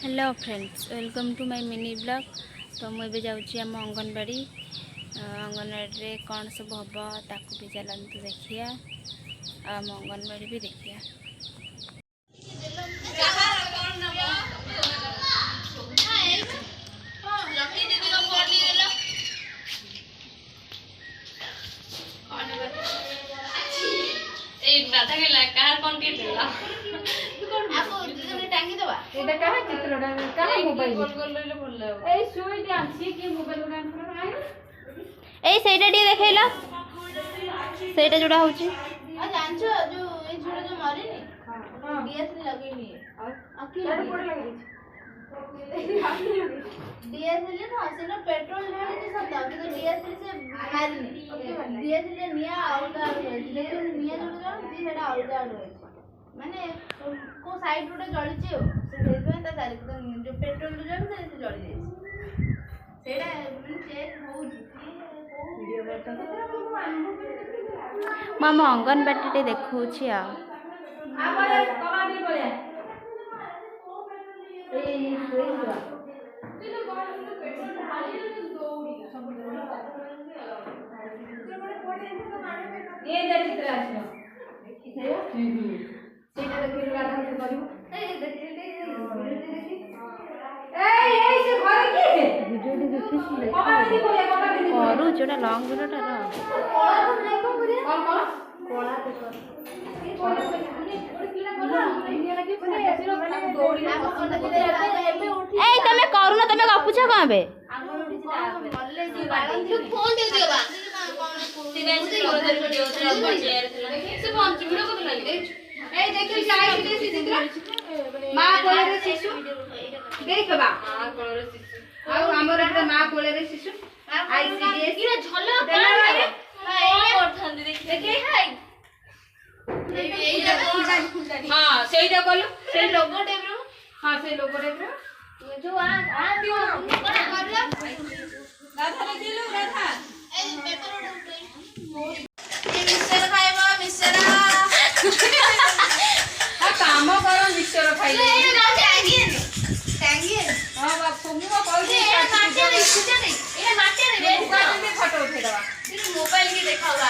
Hello friends, welcome to my mini blog. तो मुझे जाऊँगी आम अंगनवाड़ी। अंगनवाड़ी कौन सब हम ताकू भी चलते देखिए, आम अंगनवाड़ी भी देखिए। राधा के लायक कार कौन के देला आपको दिदे टांगी दबा एटा कहा चित्रडा कहा मोबाइल गोल गोल ले बोल ए सुई दे आंसी के मोबाइल उड़ान कर आइ ए सेटा डी देखैला, सेटा जोड़ा होची आ जानछो जो ए छोरा जो मारे नी हां डीएसएल लगेनी अकेले पड़ लगे डीएसएल ना से ना पेट्रोल ढाले जे सब दाबी तो डीएसएल से मारनी डीएसएल निया आउगा लेकिन निया जोड़ जान जी हेडा आउगा रहे माने को साइड रोड जळी छियो से देखबे ता चारि तो जो पेट्रोल जळी से जळी जाई सेडा माने चेक होउची वीडियो मामा अंगनवाड़ी टे देखौची आ आबार कमा दे बोले ए सोई ये जा चित्र आछो सेटा देखि राधा से करू ए देखि ए से घर की वीडियो टे देखिसी कमा दे बोले कमा दे करू जोड़ा लॉन्ग वीडियो टा कोला तो नहीं को बुरे कौन कौन कोला ते कर ए कोला ओडी पिला कोला इंडिया लगे पने ऐसे दौड़ी आप कोना दे एबे उठी ए तमे करू ना, तमे गपुछ कहाँ बे आगो उठी जा मल्ले जी बाळन तू फोन दे दियो बा सीधा से उधर वीडियो से अब शेयर से पहुंच वीडियो को लगे देख ए देखि जाई दे चित्र मां कोले रे शिशु देख बा हां कोन रे शिशु आ हमर एटा मां कोले रे शिशु आईसीडीएस इरा झलक कर हां करथन देखे हाय हां सेइटा कलो से लोगो टेब रो हां से लोगो रे जो आ दियो करला राधा रे दिलो राधा ए पेपर उठे ए मिक्सर खाइबो मिक्सर आ काम करो मिक्सर खाइले ए ना टांगी टांगी हां बाप तुमु को कॉल दे ए नाचे नहीं कुछ नहीं ए नाचे नहीं रे का में फोटो उठे दवा फिर मोबाइल की देखावा